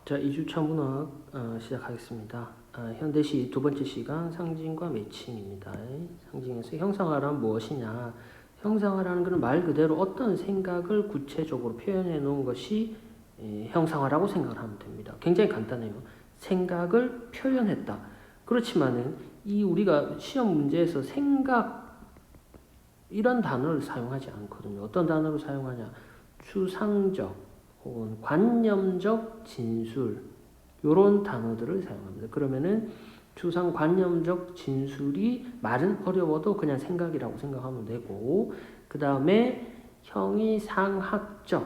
자, 2주차 문학 시작하겠습니다. 현대시 두 번째 시간 상징과 매칭입니다. 상징에서 형상화란 무엇이냐? 형상화라는 것은 말 그대로 어떤 생각을 구체적으로 표현해 놓은 것이 형상화라고 생각을 하면 됩니다. 굉장히 간단해요. 생각을 표현했다. 그렇지만은 이 우리가 시험 문제에서 생각 이런 단어를 사용하지 않거든요. 어떤 단어를 사용하냐? 추상적 혹은 관념적 진술 이런 단어들을 사용합니다. 그러면은 추상 관념적 진술이 말은 어려워도 그냥 생각이라고 생각하면 되고, 그 다음에 형이상학이라는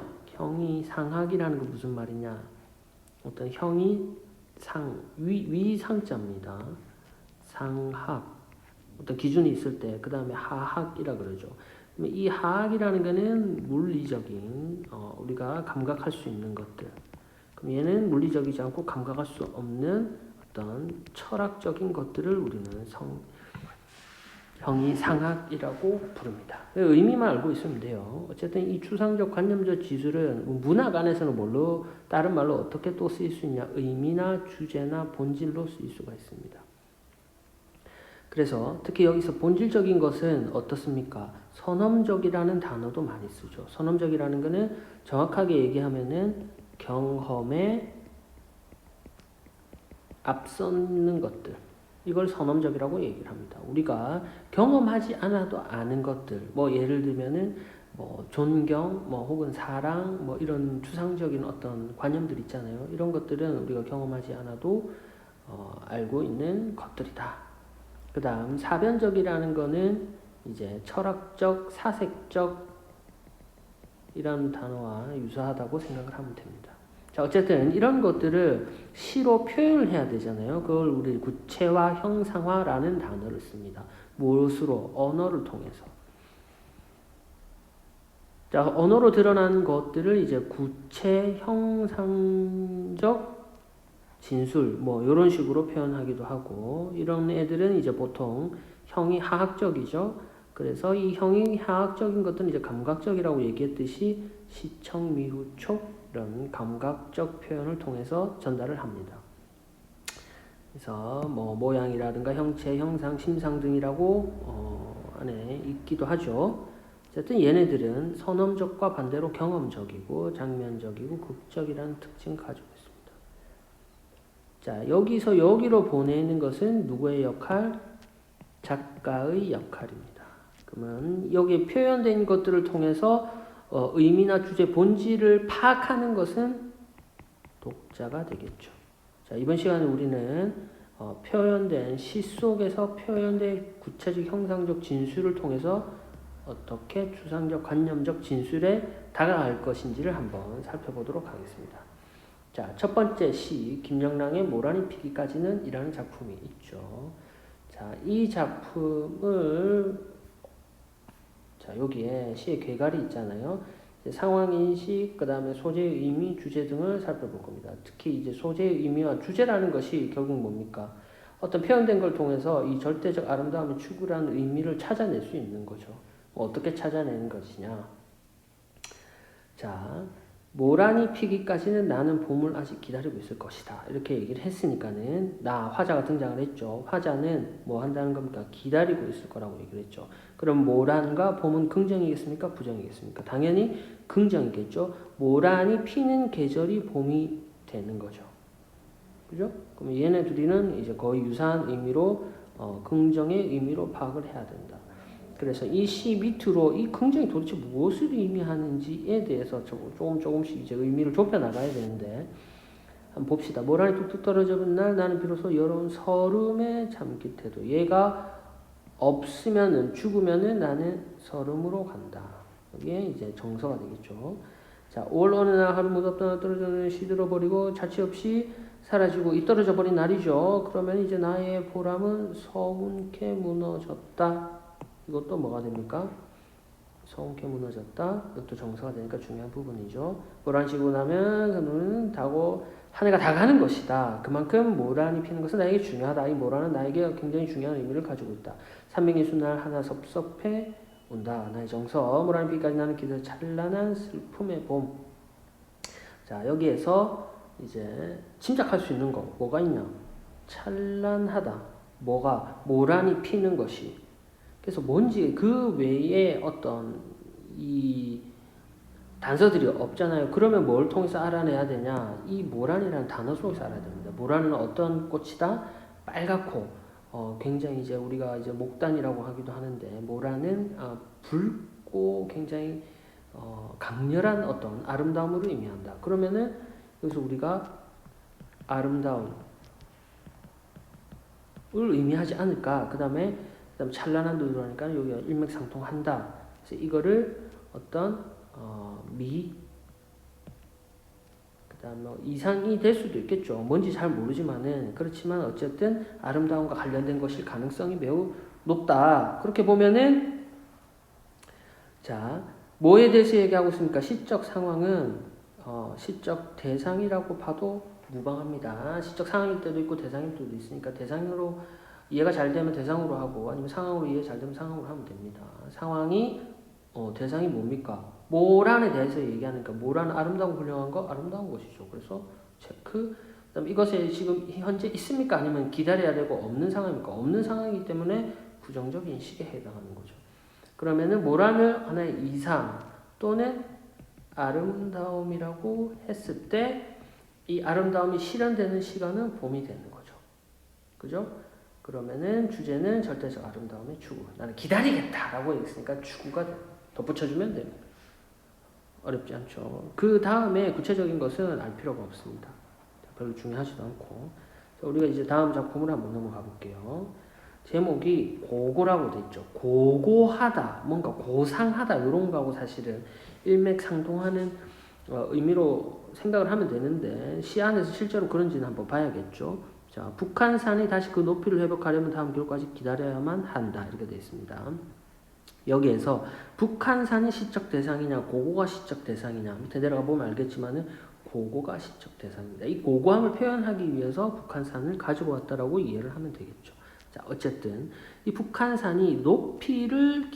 건 무슨 말이냐? 어떤 위상자입니다. 상학 어떤 기준이 있을 때, 그 다음에 하학이라 그러죠. 이 하학이라는 것은 물리적인 우리가 감각할 수 있는 것들. 그럼 얘는 물리적이지 않고 감각할 수 없는 어떤 철학적인 것들을 우리는 형이상학이라고 부릅니다. 의미만 알고 있으면 돼요. 어쨌든 이 추상적 관념적 지술은 문학 안에서는 뭘로 다른 말로 어떻게 또 쓰일 수 있냐? 의미나 주제나 본질로 쓰일 수가 있습니다. 그래서 특히 여기서 본질적인 것은 어떻습니까? 선험적이라는 단어도 많이 쓰죠. 선험적이라는 것은 정확하게 얘기하면은 경험에 앞서는 것들. 이걸 선험적이라고 얘기를 합니다. 우리가 경험하지 않아도 아는 것들. 뭐 예를 들면은 뭐 존경, 뭐 혹은 사랑, 뭐 이런 추상적인 어떤 관념들 있잖아요. 이런 것들은 우리가 경험하지 않아도 알고 있는 것들이다. 그 다음 사변적이라는 거는 이제 철학적, 사색적 이런 단어와 유사하다고 생각을 하면 됩니다. 자, 어쨌든 이런 것들을 시로 표현을 해야 되잖아요. 그걸 우리 구체화, 형상화라는 단어를 씁니다. 무엇으로? 언어를 통해서. 자, 언어로 드러나는 것들을 이제 구체, 형상적 진술 뭐 이런 식으로 표현하기도 하고, 이런 애들은 이제 보통 형이 하학적이죠. 그래서 이 형이 하학적인 것들은 이제 감각적이라고 얘기했듯이 시청, 미후, 촉 이런 감각적 표현을 통해서 전달을 합니다. 그래서 뭐 모양이라든가 형체, 형상, 심상 등이라고 안에 있기도 하죠. 어쨌든 얘네들은 선험적과 반대로 경험적이고 장면적이고 극적이라는 특징을 가지고 있습니다. 자, 여기서 여기로 보내는 것은 누구의 역할? 작가의 역할입니다. 그러면 여기 표현된 것들을 통해서 의미나 주제 본질을 파악하는 것은 독자가 되겠죠. 자, 이번 시간에 우리는 표현된 시 속에서 표현된 구체적 형상적 진술을 통해서 어떻게 추상적 관념적 진술에 다가갈 것인지를 한번 살펴보도록 하겠습니다. 자, 첫 번째 시 김영랑의 모란이 피기까지는 이라는 작품이 있죠. 자, 이 작품을 여기에 시의 괴갈이 있잖아요. 상황인식, 그 다음에 소재의 의미, 주제 등을 살펴볼 겁니다. 특히 이제 소재의 의미와 주제라는 것이 결국 뭡니까? 어떤 표현된 걸 통해서 이 절대적 아름다움을 추구하는 의미를 찾아낼 수 있는 거죠. 어떻게 찾아내는 것이냐? 자, 모란이 피기까지는 나는 봄을 아직 기다리고 있을 것이다. 이렇게 얘기를 했으니까는 화자가 등장을 했죠. 화자는 뭐 한다는 겁니까? 기다리고 있을 거라고 얘기를 했죠. 그럼 모란과 봄은 긍정이겠습니까? 부정이겠습니까? 당연히 긍정이겠죠. 모란이 피는 계절이 봄이 되는 거죠. 그죠? 그럼 얘네 둘이는 이제 거의 유사한 의미로 긍정의 의미로 파악을 해야 된다. 그래서 이 시 밑으로 이 긍정이 도대체 무엇을 의미하는지에 대해서 조금씩 이제 의미를 좁혀 나가야 되는데, 한번 봅시다. 모란이 뚝뚝 떨어져본 날 나는 비로소 여로운 설움에 잠깃해도 얘가 없으면은 죽으면은 나는 설움으로 간다. 여기에 이제 정서가 되겠죠. 자, 올 어느 날 하루 무덥다 떨어져는 시들어버리고 자취 없이 사라지고 이 떨어져 버린 날이죠. 그러면 이제 나의 보람은 서운케 무너졌다. 이것도 뭐가 됩니까? 서운케 무너졌다. 이것도 정서가 되니까 중요한 부분이죠. 모란이 지고 나면 그는 다고 한 해가 다 가는 것이다. 그만큼 모란이 피는 것은 나에게 중요하다. 이 모란은 나에게 굉장히 중요한 의미를 가지고 있다. 360날 하나 섭섭해 온다. 나의 정서. 모란이 피기까지 나는 기다려 찬란한 슬픔의 봄. 자, 여기에서 이제 짐작할 수 있는 거 뭐가 있냐? 찬란하다. 뭐가 모란이 피는 것이. 그래서 뭔지 그 외에 어떤 이 단서들이 없잖아요. 그러면 뭘 통해서 알아내야 되냐? 이 모란이라는 단어 속에서 알아야 됩니다. 모란은 어떤 꽃이다? 빨갛고 굉장히 이제 우리가 이제 목단이라고 하기도 하는데 모란은 붉고 굉장히 강렬한 어떤 아름다움을 의미한다. 그러면은 여기서 우리가 아름다움을 의미하지 않을까? 그다음에 찬란한도 들어가니까 여기가 일맥상통한다. 그래서 이거를 어떤 그다음 뭐 이상이 될 수도 있겠죠. 뭔지 잘 모르지만은 그렇지만 어쨌든 아름다움과 관련된 것일 가능성이 매우 높다. 그렇게 보면은 자 뭐에 대해서 얘기하고 있습니까? 시적 상황은 시적 대상이라고 봐도 무방합니다. 시적 상황일 때도 있고 대상일 때도 있으니까 대상으로 이해가 잘 되면 대상으로 하고 아니면 상황으로 이해 잘 되면 상황으로 하면 됩니다. 상황이 대상이 뭡니까? 모란에 대해서 얘기하니까 모란 아름다운 훌륭한 거 아름다운 것이죠. 그래서 체크. 그다음 이것에 지금 현재 있습니까? 아니면 기다려야 되고 없는 상황입니까? 없는 상황이기 때문에 부정적인 식에 해당하는 거죠. 그러면은 모란을 하나의 이상 또는 아름다움이라고 했을 때 이 아름다움이 실현되는 시간은 봄이 되는 거죠. 그죠? 그러면은 주제는 절대적 아름다움의 추구. 나는 기다리겠다라고 했으니까 추구가 덧붙여주면 됩니다. 어렵지 않죠. 그 다음에 구체적인 것은 알 필요가 없습니다. 별로 중요하지도 않고. 우리가 이제 다음 작품으로 한번 넘어가 볼게요. 제목이 고고라고 돼 있죠. 고고하다, 뭔가 고상하다 이런 거하고 사실은 일맥상통하는 의미로 생각을 하면 되는데 시 안에서 실제로 그런지는 한번 봐야겠죠. 자, 북한산이 다시 그 높이를 회복하려면 다음 기록까지 기다려야만 한다 이렇게 되어 있습니다. 여기에서 북한산이 시적 대상이냐 고고가 시적 대상이냐 밑에 내려가 보면 알겠지만은 고고가 시적 대상입니다. 이 고고함을 표현하기 위해서 북한산을 가지고 왔다라고 이해를 하면 되겠죠. 자, 어쨌든 이 북한산이 높이를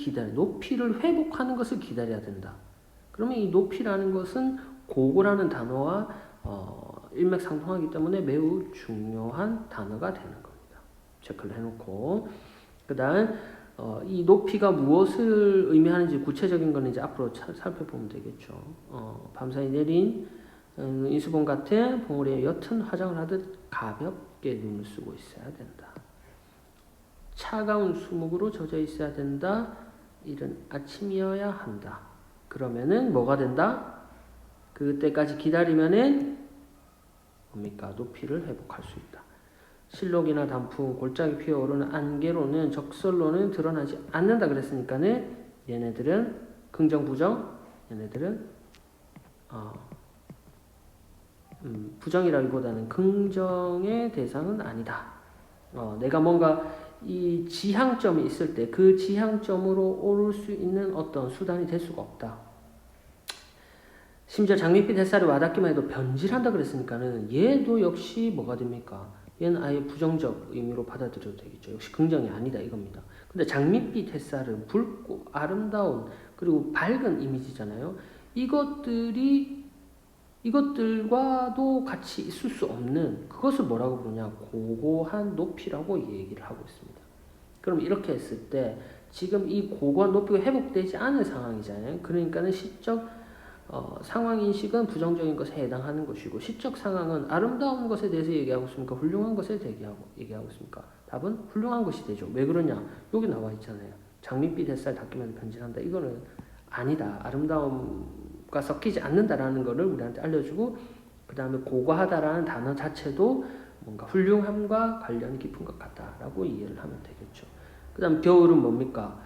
회복하는 것을 기다려야 된다. 그러면 이 높이라는 것은 고고라는 단어와 일맥상통하기 때문에 매우 중요한 단어가 되는 겁니다. 체크를 해놓고 그 다음 이 높이가 무엇을 의미하는지 구체적인 거는 이제 앞으로 살펴보면 되겠죠. 밤사이 내린 인수봉 같은 봉우리에 옅은 화장을 하듯 가볍게 눈을 쓰고 있어야 된다. 차가운 수목으로 젖어 있어야 된다. 이른 아침이어야 한다. 그러면은 뭐가 된다? 그때까지 기다리면은 뭡니까? 높이를 회복할 수 있다. 실록이나 단풍, 골짜기 피어오르는 안개로는 적설로는 드러나지 않는다 그랬으니까는 얘네들은 긍정, 부정, 얘네들은 부정이라기보다는 긍정의 대상은 아니다. 내가 뭔가 이 지향점이 있을 때 그 지향점으로 오를 수 있는 어떤 수단이 될 수가 없다. 심지어 장밋빛 햇살이 와닿기만 해도 변질한다 그랬으니까는 얘도 역시 뭐가 됩니까? 얘는 아예 부정적 의미로 받아들여도 되겠죠. 역시 긍정이 아니다 이겁니다. 근데 장밋빛 햇살은 붉고 아름다운 그리고 밝은 이미지잖아요. 이것들과도 같이 있을 수 없는 그것을 뭐라고 부르냐? 고고한 높이라고 얘기를 하고 있습니다. 그럼 이렇게 했을 때 지금 이 고고한 높이가 회복되지 않은 상황이잖아요. 그러니까는 시적 상황인식은 부정적인 것에 해당하는 것이고 시적 상황은 아름다운 것에 대해서 얘기하고 있습니까? 훌륭한 것에 얘기하고 있습니까? 답은 훌륭한 것이 되죠. 왜 그러냐? 여기 나와 있잖아요. 장밋빛 햇살 닿기만 변질한다. 이거는 아니다. 아름다움과 섞이지 않는다라는 것을 우리한테 알려주고 그 다음에 고고하다라는 단어 자체도 뭔가 훌륭함과 관련이 깊은 것 같다라고 이해를 하면 되겠죠. 그 다음 겨울은 뭡니까?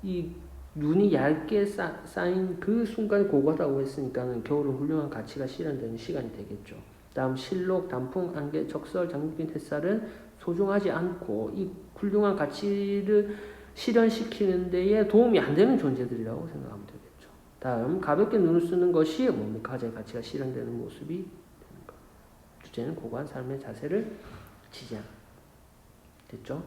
이 눈이 얇게 쌓인 그 순간이 고고하다고 했으니까는 겨울은 훌륭한 가치가 실현되는 시간이 되겠죠. 다음 실록, 단풍, 안개, 적설, 장밋빛 햇살은 소중하지 않고 이 훌륭한 가치를 실현시키는 데에 도움이 안 되는 존재들이라고 생각하면 되겠죠. 다음 가볍게 눈을 쓰는 것이 뭡니까? 가장 가치가 실현되는 모습이 되는 것. 주제는 고고한 삶의 자세를 지지한. 됐죠?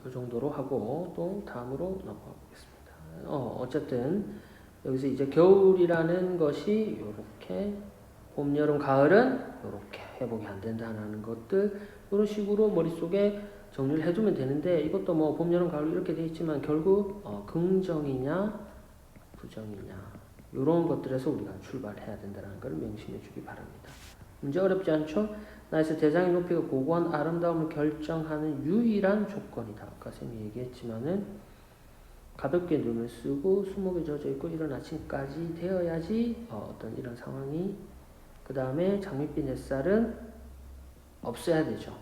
이 정도로 하고 또 다음으로 넘어가 보겠습니다. 어쨌든 여기서 이제 겨울이라는 것이 이렇게 봄, 여름, 가을은 이렇게 회복이 안 된다는 것들 이런 식으로 머릿속에 정리를 해두면 되는데 이것도 뭐 봄, 여름, 가을 이렇게 돼 있지만 결국 긍정이냐 부정이냐 이런 것들에서 우리가 출발해야 된다는 걸 명심해 주기 바랍니다. 문제 어렵지 않죠? 나에서 대상의 높이가 고고한 아름다움을 결정하는 유일한 조건이다. 아까 쌤이 얘기했지만은 가볍게 눈을 쓰고 수목에 젖어 있고 이런 아침까지 되어야지 어떤 이런 상황이 그 다음에 장밋빛 햇살은 없어야 되죠.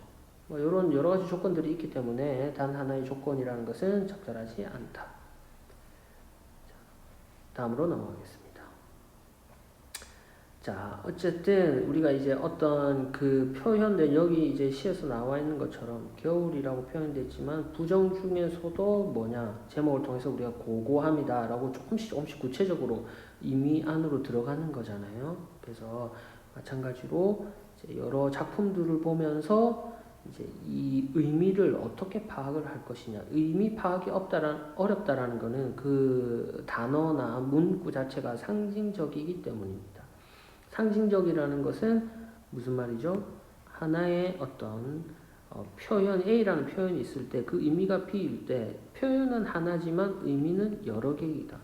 뭐 이런 여러 가지 조건들이 있기 때문에 단 하나의 조건이라는 것은 적절하지 않다. 다음으로 넘어가겠습니다. 자, 어쨌든 우리가 이제 어떤 그 표현들 여기 이제 시에서 나와 있는 것처럼 겨울이라고 표현됐지만 부정 중에서도 뭐냐 제목을 통해서 우리가 고고함이다라고 조금씩 구체적으로 의미 안으로 들어가는 거잖아요. 그래서 마찬가지로 이제 여러 작품들을 보면서 이제 이 의미를 어떻게 파악을 할 것이냐. 의미 파악이 어렵다라는 거는 그 단어나 문구 자체가 상징적이기 때문입니다. 상징적이라는 것은 무슨 말이죠? 하나의 어떤 표현, A라는 표현이 있을 때 그 의미가 B일 때 표현은 하나지만 의미는 여러 개이다.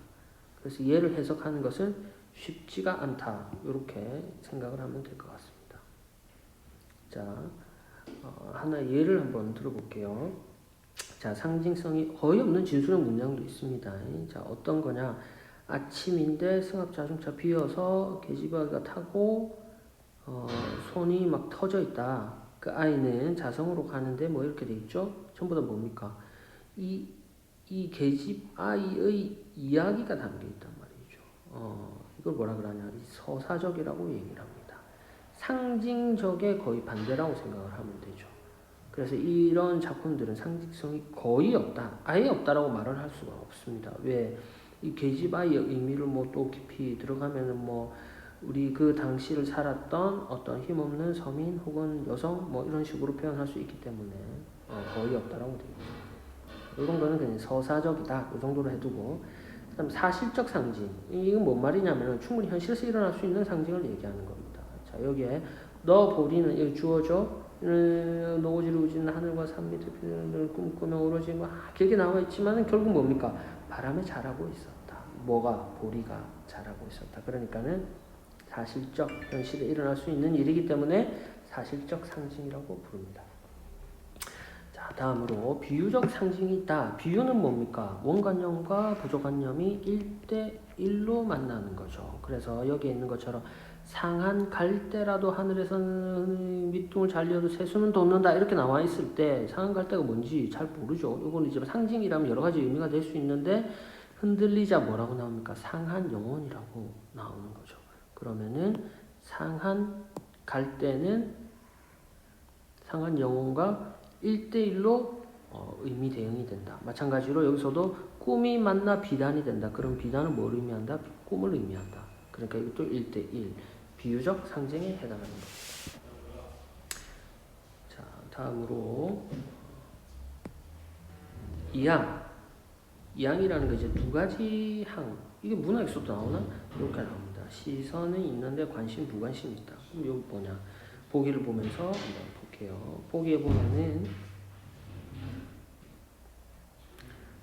그래서 얘를 해석하는 것은 쉽지가 않다. 이렇게 생각을 하면 될 것 같습니다. 자, 하나 예를 한번 들어볼게요. 자, 상징성이 거의 없는 진수령 문장도 있습니다. 자, 어떤 거냐? 아침인데 승합자동차 비어서 계집아이가 타고 손이 막 터져 있다. 그 아이는 자성으로 가는데 뭐 이렇게 돼 있죠? 전부 다 뭡니까? 이 계집아이의 이야기가 담겨 있단 말이죠. 이걸 뭐라 그러냐? 서사적이라고 얘기를 합니다. 상징적의 거의 반대라고 생각을 하면 되죠. 그래서 이런 작품들은 상징성이 거의 없다. 아예 없다라고 말을 할 수가 없습니다. 왜? 이 계집아이의 의미를 뭐 또 깊이 들어가면은 뭐 우리 그 당시를 살았던 어떤 힘없는 서민 혹은 여성 뭐 이런 식으로 표현할 수 있기 때문에 거의 없다라고 되어 있습니다. 이런 거는 그냥 서사적이다. 이 정도로 해두고 그다음 사실적 상징. 이건 뭔 말이냐면은 충분히 현실에서 일어날 수 있는 상징을 얘기하는 겁니다. 자, 여기에 너 보리는 여기 주어져 노지를 우지는 하늘과 산 밑에 피를 꿈꾸며 오로지 길게 나와 있지만은 결국 뭡니까? 바람에 자라고 있었다. 뭐가? 보리가 자라고 있었다. 그러니까는 사실적 현실에 일어날 수 있는 일이기 때문에 사실적 상징이라고 부릅니다. 자, 다음으로 비유적 상징이 있다. 비유는 뭡니까? 원관념과 부족관념이 1대1로 만나는 거죠. 그래서 여기에 있는 것처럼 상한 갈대라도 하늘에서는 밑둥을 잘려도 새수는 돋는다 이렇게 나와 있을 때 상한 갈대가 뭔지 잘 모르죠. 이건 이제 상징이라면 여러 가지 의미가 될 수 있는데 흔들리자 뭐라고 나옵니까? 상한 영혼이라고 나오는 거죠. 그러면은 상한 갈대는 상한 영혼과 1대1로 의미 대응이 된다. 마찬가지로 여기서도 꿈이 만나 비단이 된다. 그럼 비단은 뭘 의미한다? 꿈을 의미한다. 그러니까 이것도 1대1 비유적 상징에 해당하는 겁니다. 자, 다음으로 이항이라는 게 이제 두 가지 항. 이게 문학에서도 나오나? 이렇게 나옵니다. 시선은 있는데 관심, 무관심이 있다. 그럼 이거 뭐냐? 보기를 보면서 한번 볼게요. 보기에 보면은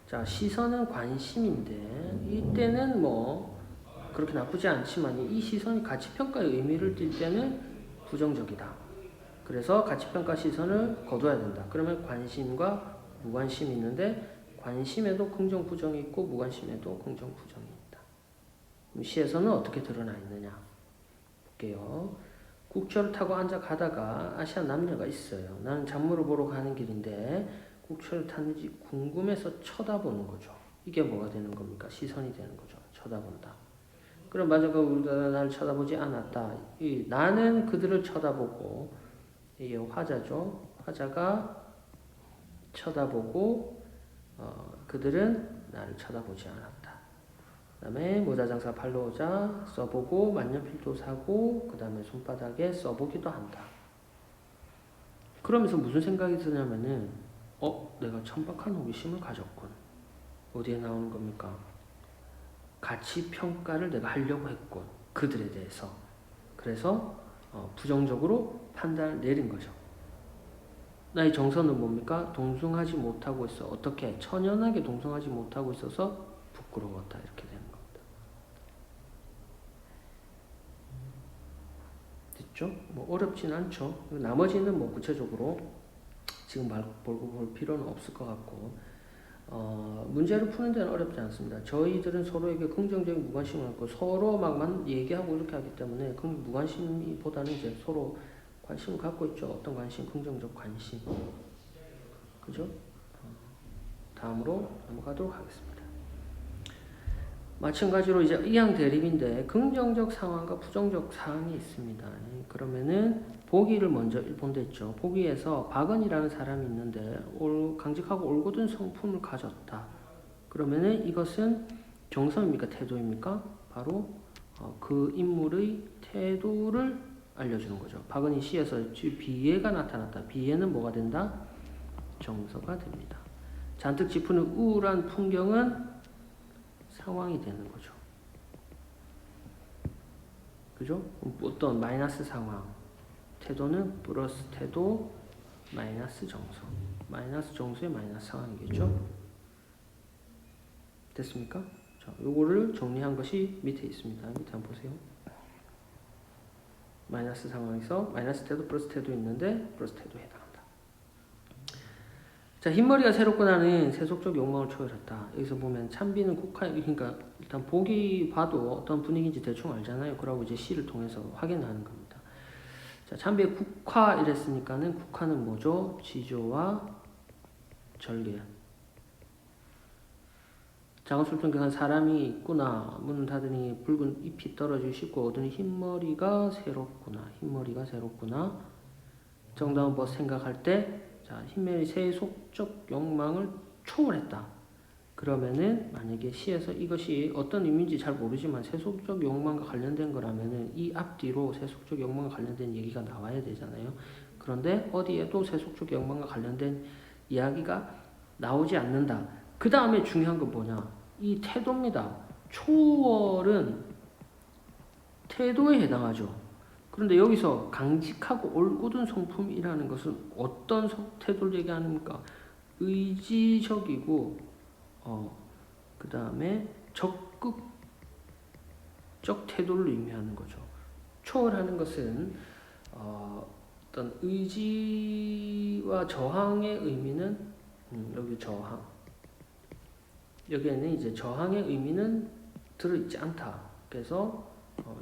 자, 시선은 관심인데 이때는 뭐 그렇게 나쁘지 않지만 이 시선이 가치평가의 의미를 띌 때는 부정적이다. 그래서 가치평가 시선을 거둬야 된다. 그러면 관심과 무관심이 있는데 관심에도 긍정, 부정이 있고 무관심에도 긍정, 부정이 있다. 그럼 시에서는 어떻게 드러나 있느냐 볼게요. 국철을 타고 앉아 가다가 아시아 남녀가 있어요. 나는 작물을 보러 가는 길인데 국철을 탔는지 궁금해서 쳐다보는 거죠. 이게 뭐가 되는 겁니까? 시선이 되는 거죠. 쳐다본다. 그럼 만약 우리가 나를 쳐다보지 않았다. 나는 그들을 쳐다보고 이게 화자죠. 화자가 쳐다보고 그들은 나를 쳐다보지 않았다. 그 다음에 모자장사 팔로우자 써보고 만년필도 사고 그 다음에 손바닥에 써보기도 한다. 그러면서 무슨 생각이 드냐면은 내가 천박한 호기심을 가졌군. 어디에 나오는 겁니까? 가치평가를 내가 하려고 했군. 그들에 대해서. 그래서 부정적으로 판단을 내린 거죠. 나의 정서는 뭡니까? 동승하지 못하고 있어. 어떻게? 천연하게 동승하지 못하고 있어서 부끄러웠다. 이렇게 되는 겁니다. 됐죠? 뭐 어렵진 않죠. 나머지는 뭐 구체적으로 지금 볼 필요는 없을 것 같고, 문제를 푸는 데는 어렵지 않습니다. 저희들은 서로에게 긍정적인 무관심을 갖고 서로 막만 얘기하고 이렇게 하기 때문에 그 무관심보다는 이제 서로 관심을 갖고 있죠. 어떤 관심? 긍정적 관심. 그죠? 다음으로 넘어가도록 하겠습니다. 마찬가지로 이제 이항 대립인데 긍정적 상황과 부정적 상황이 있습니다. 그러면은 보기를 먼저 본댔죠. 보기에서 박은이라는 사람이 있는데 강직하고 올곧은 성품을 가졌다. 그러면은 이것은 정서입니까? 태도입니까? 바로 그 인물의 태도를 알려주는 거죠. 박은이 시에서 비애가 나타났다. 비애는 뭐가 된다? 정서가 됩니다. 잔뜩 짚으는 우울한 풍경은 상황이 되는 거죠. 그죠? 어떤 마이너스 상황. 태도는 플러스 태도, 마이너스 정서. 마이너스 정서의 마이너스 상황이겠죠? 됐습니까? 자, 요거를 정리한 것이 밑에 있습니다. 밑에 한번 보세요. 마이너스 상황에서 마이너스 태도, 플러스 태도 있는데 플러스 태도에 해당합니다. 자, 흰머리가 새롭구나는 세속적 욕망을 초월했다. 여기서 보면 찬비는 국화, 그러니까 일단 보기 봐도 어떤 분위기인지 대충 알잖아요. 그러고 이제 시를 통해서 확인하는 겁니다. 자, 찬비의 국화 이랬으니까는 국화는 뭐죠? 지조와 절개. 작은 술통경한 사람이 있구나. 문을 닫으니 붉은 잎이 떨어지기 쉽고 어두니 흰머리가 새롭구나. 흰머리가 새롭구나. 정다운 법 생각할 때 자, 흰머리 세속적 욕망을 초월했다. 그러면은 만약에 시에서 이것이 어떤 의미인지 잘 모르지만 세속적 욕망과 관련된 거라면은 이 앞뒤로 세속적 욕망과 관련된 얘기가 나와야 되잖아요. 그런데 어디에도 세속적 욕망과 관련된 이야기가 나오지 않는다. 그 다음에 중요한 건 뭐냐? 이 태도입니다. 초월은 태도에 해당하죠. 그런데 여기서 강직하고 올곧은 성품이라는 것은 어떤 태도를 얘기하는가? 의지적이고 그 다음에 적극적 태도를 의미하는 거죠. 초월하는 것은 어떤 의지와 저항의 의미는 여기 저항. 여기에는 이제 저항의 의미는 들어있지 않다. 그래서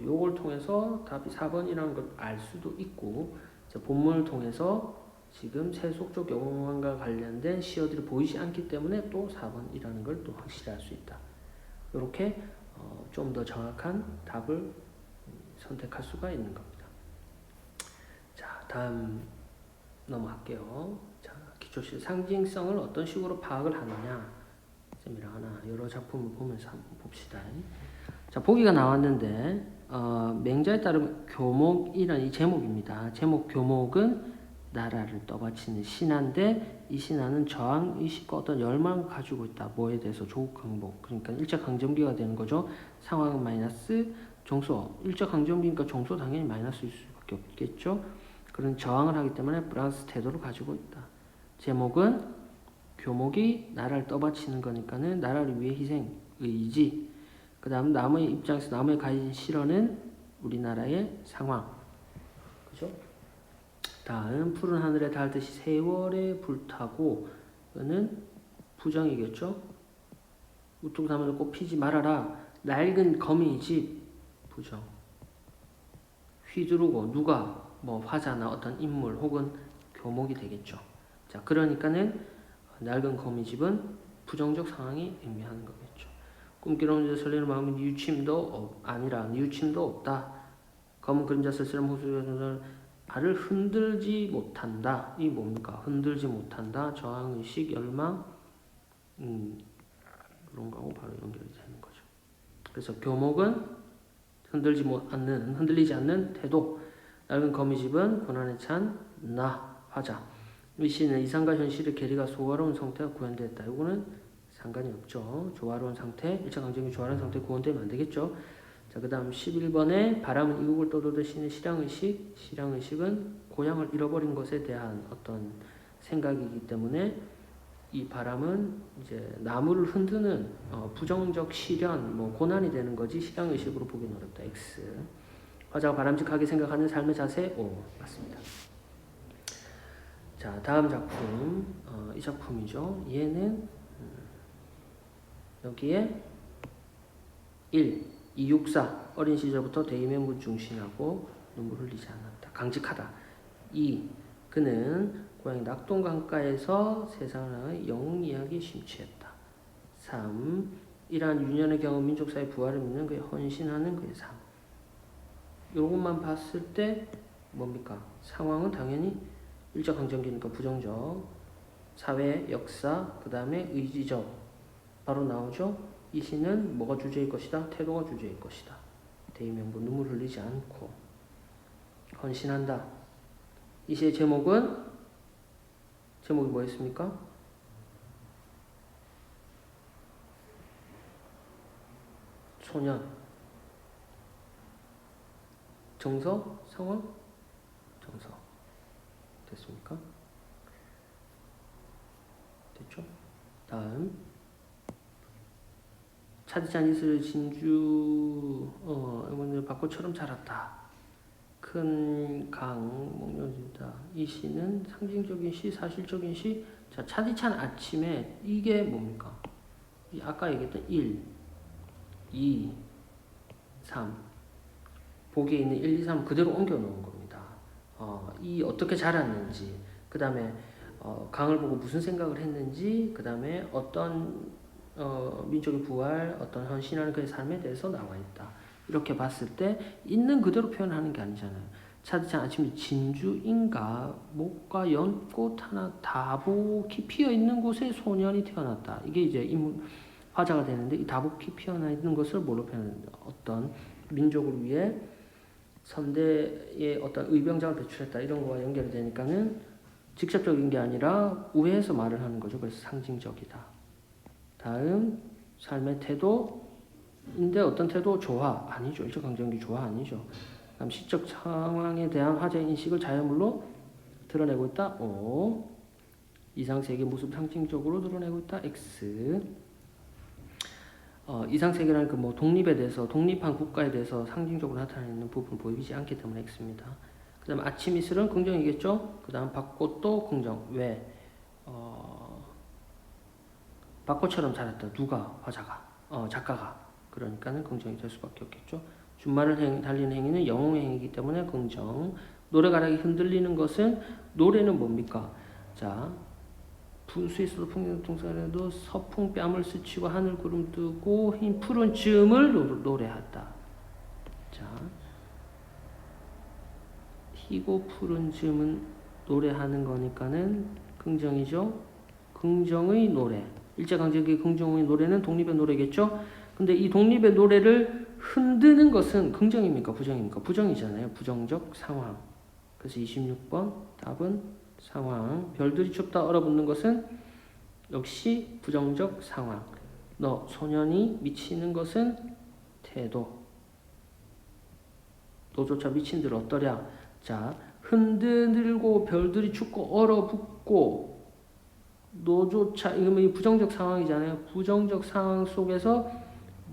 요걸 통해서 답이 4번이라는 걸 알 수도 있고 본문을 통해서 지금 세속적 욕망과 관련된 시어들이 보이지 않기 때문에 또 4번이라는 걸 또 확실히 알 수 있다. 이렇게 좀 더 정확한 답을 선택할 수가 있는 겁니다. 자, 다음 넘어갈게요. 자, 기초시 상징성을 어떤 식으로 파악을 하느냐. 쌤이랑 하나 여러 작품을 보면서 한번 봅시다. 자, 보기가 나왔는데 맹자에 따르면 교목이란 이 제목입니다. 제목 교목은 나라를 떠받치는 신하인데 이 신하는 저항의식과 어떤 열망을 가지고 있다. 뭐에 대해서? 조국강복. 그러니까 일제강점기가 되는 거죠. 상황은 마이너스 정소. 일제강점기니까 정소 당연히 마이너스일 수밖에 없겠죠. 그런 저항을 하기 때문에 플러스 태도를 가지고 있다. 제목은 교목이 나라를 떠받치는 거니까는 나라를 위해 희생, 의지. 그 다음 남의 입장에서 남의 가진 실언은 우리나라의 상황. 그죠? 다음 푸른 하늘에 닿듯이 세월에 불타고 는 부정이겠죠? 우뚝 나무를 꼭 피지 말아라. 낡은 거미집 부정. 휘두르고 누가 뭐 화자나 어떤 인물 혹은 교목이 되겠죠. 자, 그러니까는 낡은 거미집은 부정적 상황이 의미하는 거겠죠. 꿈꾸는 데 설레는 마음은 뉘우침도 아니라 뉘우침도 없다. 검은 그림자 쓸쓸한 호수에서는 발을 흔들지 못한다. 이 뭡니까? 흔들지 못한다. 저항의식, 열망 그런 거하고 바로 연결이 되는 거죠. 그래서 교목은 흔들리지 않는 태도. 낡은 거미집은 고난에 찬 화자. 이 시는 이상과 현실의 괴리가 소화로운 상태가 구현되었다. 이거는 상관이 없죠. 조화로운 상태, 일차강점기 조화로운 상태 구현되면 안 되겠죠. 자, 그 다음 11번에 바람은 이국을 떠돌듯이는 실향의식. 실향의식은 고향을 잃어버린 것에 대한 어떤 생각이기 때문에 이 바람은 이제 나무를 흔드는 부정적 시련, 뭐 고난이 되는 거지 실향의식으로 보기는 어렵다. X. 화자가 바람직하게 생각하는 삶의 자세. O. 맞습니다. 자, 다음 작품. 이 작품이죠. 얘는 여기에 1. 264. 어린 시절부터 대의의 무중신하고 눈물 흘리지 않았다. 강직하다. 2. 그는 고향 낙동강가에서 세상을 영웅 이야기에 심취했다. 3. 이러한 유년의 경험 민족사의 부활을 믿는 그의 헌신하는 그의 삶. 요것만 봤을 때 뭡니까? 상황은 당연히 일제강점기니까 부정적, 사회, 역사, 그 다음에 의지적 바로 나오죠. 이 시는 뭐가 주제일 것이다? 태도가 주제일 것이다. 대의명부 눈물 흘리지 않고 헌신한다. 이 시의 제목이 뭐였습니까? 소년. 정서? 상황? 정서. 됐습니까? 됐죠? 다음. 차디지 않이스를 진주 밭꽃처럼 자랐다. 큰 강, 목련이다. 이 시는 상징적인 시, 사실적인 시. 자, 차디찬 아침에 이게 뭡니까? 아까 얘기했던 1, 2, 3. 보기에 있는 1, 2, 3 그대로 옮겨 놓은 겁니다. 이 어떻게 자랐는지, 그 다음에 강을 보고 무슨 생각을 했는지, 그 다음에 어떤 민족의 부활, 어떤 헌신하는 그의 삶에 대해서 나와 있다. 이렇게 봤을 때 있는 그대로 표현하는 게 아니잖아요. 차디찬 아침에 진주인가 목과 연꽃 하나 다복히 피어 있는 곳에 소년이 태어났다. 이게 이제 화자가 되는데 이 다복히 피어나 있는 것을 뭘로 표현하는가? 어떤 민족을 위해 선대의 어떤 의병장을 배출했다. 이런 거와 연결이 되니까는 직접적인 게 아니라 우회해서 말을 하는 거죠. 그래서 상징적이다. 다음 삶의 태도인데 어떤 태도? 조화 아니죠. 일제강점기 조화 아니죠. 다음 시적 상황에 대한 화자의 인식을 자연물로 드러내고 있다. O. 이상세계 모습 상징적으로 드러내고 있다. X. 이상세계라는 그 뭐 독립에 대해서 독립한 국가에 대해서 상징적으로 나타내는 부분 보이지 않기 때문에 X입니다. 그 다음 아침 이슬은 긍정이겠죠. 그 다음 밭꽃도 긍정. 왜? 밭꽃처럼 자랐다. 누가? 화자가. 작가가. 그러니까는 긍정이 될 수밖에 없겠죠. 준말을 달리는 행위는 영웅의 행위이기 때문에 긍정. 노래가락이 흔들리는 것은 노래는 뭡니까? 자, 스위스도 풍경통살에도 서풍 뺨을 스치고 하늘 구름 뜨고 흰 푸른 즈음을 노래하다. 자, 희고 푸른 즈음은 노래하는 거니까는 긍정이죠. 긍정의 노래. 일제강점기 긍정의 노래는 독립의 노래겠죠. 근데 이 독립의 노래를 흔드는 것은 긍정입니까? 부정입니까? 부정이잖아요. 부정적 상황. 그래서 26번 답은 상황. 별들이 춥다 얼어붙는 것은 역시 부정적 상황. 너 소년이 미치는 것은 태도. 너조차 미친들 어떠랴. 자, 흔들고 별들이 춥고 얼어붙고 너조차 이거 부정적 상황이잖아요. 부정적 상황 속에서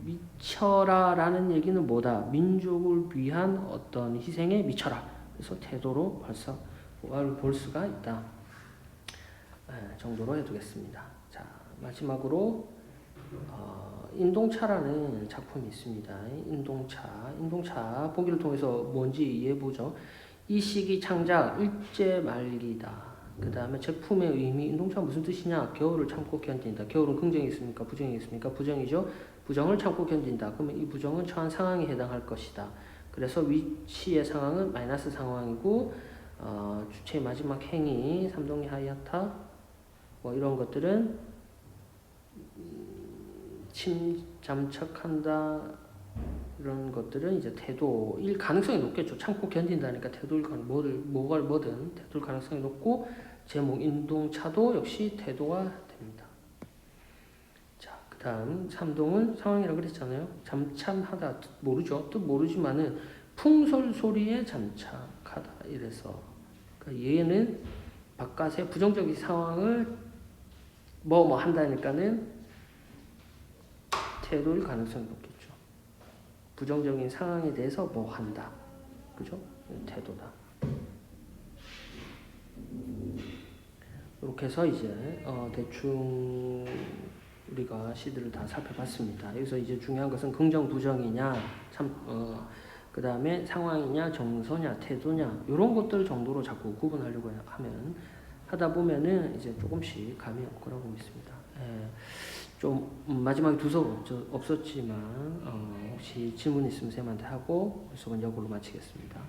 미쳐라 라는 얘기는 뭐다? 민족을 위한 어떤 희생에 미쳐라. 그래서 태도로 벌써 볼 수가 있다. 정도로 해두겠습니다. 자, 마지막으로 인동차라는 작품이 있습니다. 인동차 보기를 통해서 뭔지 이해해보죠. 이 시기 창작 일제 말기다. 그 다음에 제품의 의미, 인동차가 무슨 뜻이냐? 겨울을 참고 견딘다. 겨울은 긍정이 있습니까? 부정이 있습니까? 부정이죠. 부정을 참고 견딘다. 그러면 이 부정은 처한 상황에 해당할 것이다. 그래서 위치의 상황은 마이너스 상황이고 주체의 마지막 행위, 삼동이 하이아타 뭐 이런 것들은 잠착한다 이런 것들은 이제 태도일 가능성이 높겠죠. 참고 견딘다니까 태도일 뭐든 태도일 가능성이 높고 제목 인동차도 역시 태도가 됩니다. 자, 그 다음 참동은 상황이라고 그랬잖아요. 잠참하다 뜻 모르죠. 뜻 모르지만은 풍설소리에 잠착하다 이래서 그러니까 얘는 바깥의 부정적인 상황을 뭐 한다니까는 태도일 가능성이 높겠죠. 부정적인 상황에 대해서 뭐 한다. 그죠? 태도다. 이렇게 해서 이제 대충 우리가 시들을 다 살펴봤습니다. 여기서 이제 중요한 것은 긍정 부정이냐, 그 다음에 상황이냐, 정서냐, 태도냐 이런 것들 정도로 자꾸 구분하려고 하면 하다 보면은 이제 조금씩 감이 올 거라고 믿습니다. 좀 마지막에 두서 없었지만 혹시 질문 있으면 쌤한테 하고 수업은 이걸로 마치겠습니다.